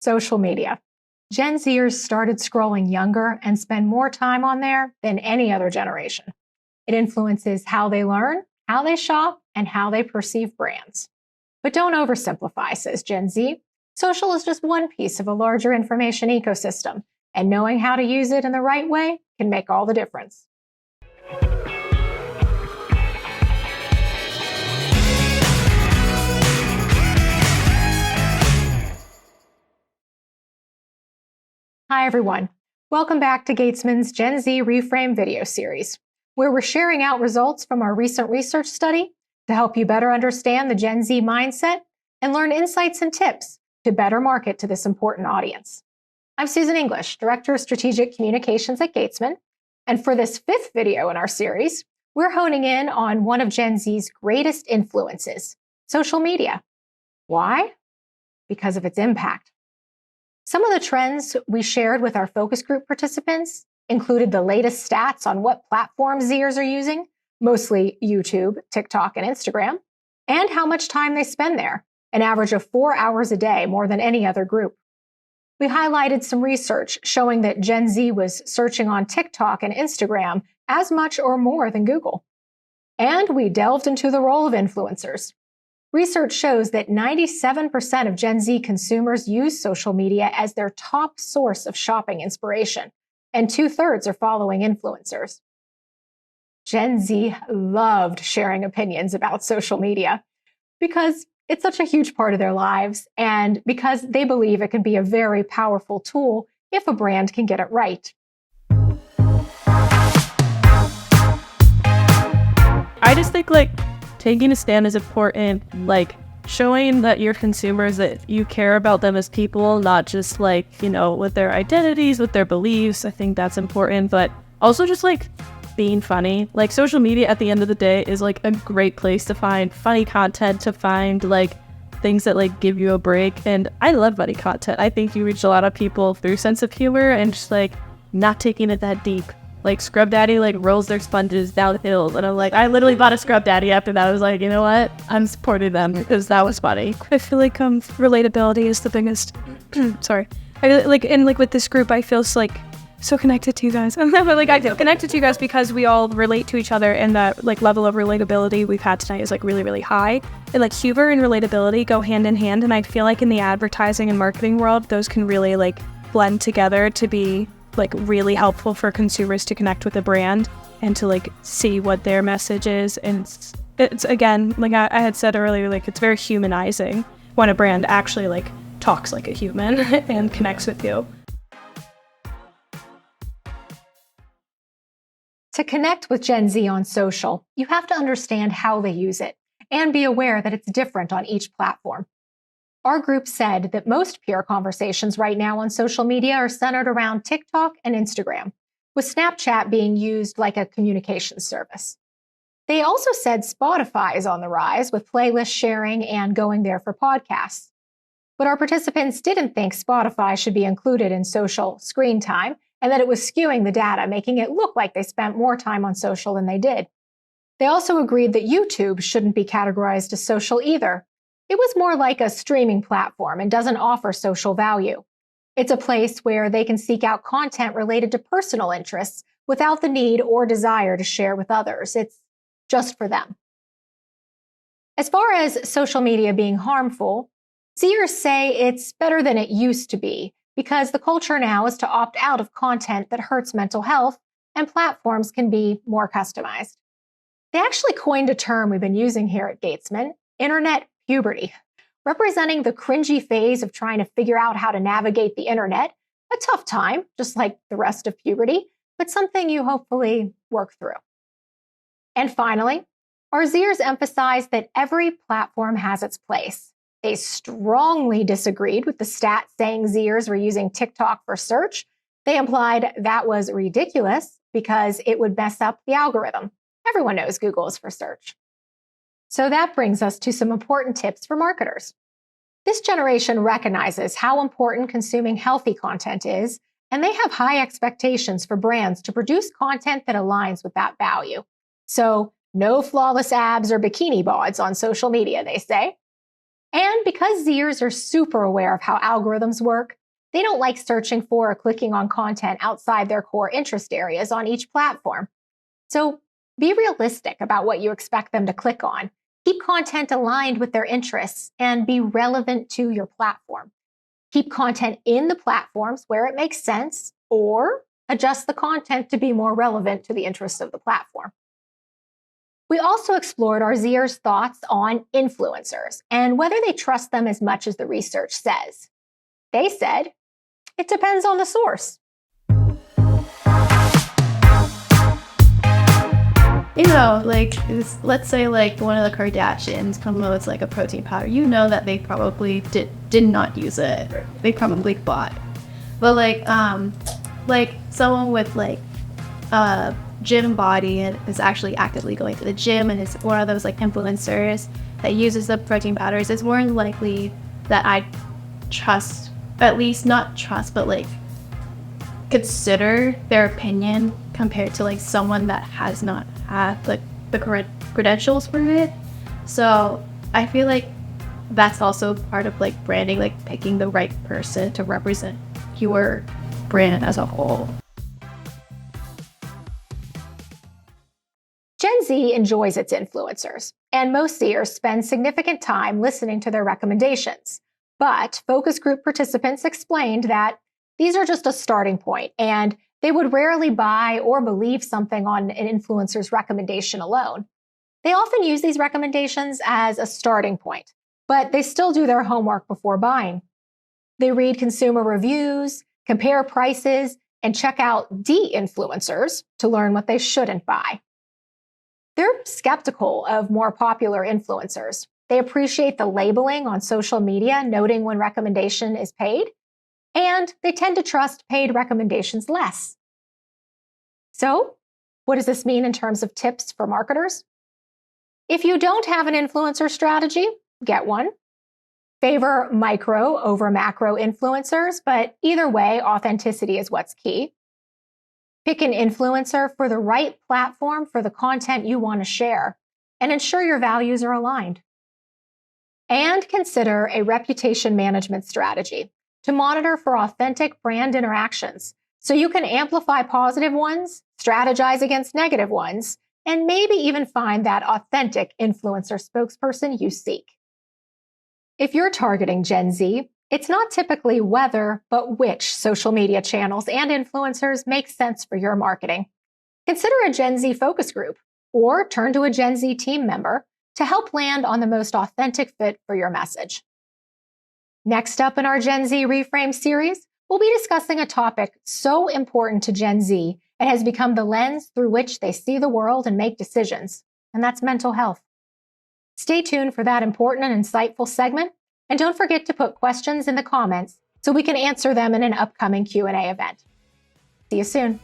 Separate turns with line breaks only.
Social media. Gen Zers started scrolling younger and spend more time on there than any other generation. It influences how they learn, how they shop, and how they perceive brands. But don't oversimplify, says Gen Z. Social is just one piece of a larger information ecosystem, and knowing how to use it in the right way can make all the difference. Hi, everyone. Welcome back to Gatesman's Gen Z Reframe video series, where we're sharing out results from our recent research study to help you better understand the Gen Z mindset and learn insights and tips to better market to this important audience. I'm Susan English, Director of Strategic Communications at Gatesman, and for this fifth video in our series, we're honing in on one of Gen Z's greatest influences, social media. Why? Because of its impact. Some of the trends we shared with our focus group participants included the latest stats on what platforms Zers are using, mostly YouTube, TikTok, and Instagram, and how much time they spend there, an average of 4 hours a day, more than any other group. We highlighted some research showing that Gen Z was searching on TikTok and Instagram as much or more than Google. And we delved into the role of influencers. Research shows that 97% of Gen Z consumers use social media as their top source of shopping inspiration, and 2/3 are following influencers. Gen Z loved sharing opinions about social media because it's such a huge part of their lives and because they believe it can be a very powerful tool if a brand can get it right.
I just think taking a stand is important, showing that your consumers, that you care about them as people, not just with their identities, with their beliefs. I think that's important, but also just being funny. Social media at the end of the day is a great place to find funny content, to find things that give you a break. And I love funny content. I think you reach a lot of people through sense of humor and just not taking it that deep. Scrub Daddy rolls their sponges down hills, and I literally bought a Scrub Daddy after that. I was you know what? I'm supporting them because that was funny.
I feel relatability is the biggest. Sorry, with this group, I feel so connected to you guys. I feel connected to you guys because we all relate to each other, and that level of relatability we've had tonight is really, really high. And humor and relatability go hand in hand, and I feel in the advertising and marketing world, those can really blend together to be really helpful for consumers to connect with a brand and to see what their message is. And it's again, I had said earlier, it's very humanizing when a brand actually talks like a human and connects with you.
To connect with Gen Z on social, you have to understand how they use it and be aware that it's different on each platform. Our group said that most peer conversations right now on social media are centered around TikTok and Instagram, with Snapchat being used like a communication service. They also said Spotify is on the rise with playlist sharing and going there for podcasts. But our participants didn't think Spotify should be included in social screen time and that it was skewing the data, making it look like they spent more time on social than they did. They also agreed that YouTube shouldn't be categorized as social either. It was more like a streaming platform and doesn't offer social value. It's a place where they can seek out content related to personal interests without the need or desire to share with others. It's just for them. As far as social media being harmful, Zers say it's better than it used to be because the culture now is to opt out of content that hurts mental health, and platforms can be more customized. They actually coined a term we've been using here at Gatesman, internet puberty, representing the cringy phase of trying to figure out how to navigate the internet, a tough time, just like the rest of puberty, but something you hopefully work through. And finally, our Zers emphasized that every platform has its place. They strongly disagreed with the stat saying Zers were using TikTok for search. They implied that was ridiculous because it would mess up the algorithm. Everyone knows Google is for search. So that brings us to some important tips for marketers. This generation recognizes how important consuming healthy content is, and they have high expectations for brands to produce content that aligns with that value. So no flawless abs or bikini bods on social media, they say. And because Zers are super aware of how algorithms work, they don't like searching for or clicking on content outside their core interest areas on each platform. So be realistic about what you expect them to click on. Keep content aligned with their interests and be relevant to your platform. Keep content in the platforms where it makes sense, or adjust the content to be more relevant to the interests of the platform. We also explored our Zers' thoughts on influencers and whether they trust them as much as the research says. They said, it depends on the source.
You know, like, let's say like one of the Kardashians promotes like a protein powder. You know that they probably did not use it. They probably bought. But like someone with like gym body and is actually actively going to the gym and is one of those like influencers that uses the protein powders, it's more likely that I trust, at least not trust, but like consider their opinion compared to like someone that has not had like the correct credentials for it. So I feel like that's also part of like branding, like picking the right person to represent your brand as a whole.
Gen Z enjoys its influencers, and most Zers spend significant time listening to their recommendations. But focus group participants explained that these are just a starting point, and they would rarely buy or believe something on an influencer's recommendation alone. They often use these recommendations as a starting point, but they still do their homework before buying. They read consumer reviews, compare prices, and check out de-influencers to learn what they shouldn't buy. They're skeptical of more popular influencers. They appreciate the labeling on social media, noting when recommendation is paid, and they tend to trust paid recommendations less. So, what does this mean in terms of tips for marketers? If you don't have an influencer strategy, get one. Favor micro over macro influencers, but either way, authenticity is what's key. Pick an influencer for the right platform for the content you want to share, and ensure your values are aligned. And consider a reputation management strategy to monitor for authentic brand interactions so you can amplify positive ones, strategize against negative ones, and maybe even find that authentic influencer spokesperson you seek. If you're targeting Gen Z, it's not typically whether, but which social media channels and influencers make sense for your marketing. Consider a Gen Z focus group or turn to a Gen Z team member to help land on the most authentic fit for your message. Next up in our Gen Z Reframe series, we'll be discussing a topic so important to Gen Z it has become the lens through which they see the world and make decisions, and that's mental health. Stay tuned for that important and insightful segment. And don't forget to put questions in the comments so we can answer them in an upcoming Q&A event. See you soon.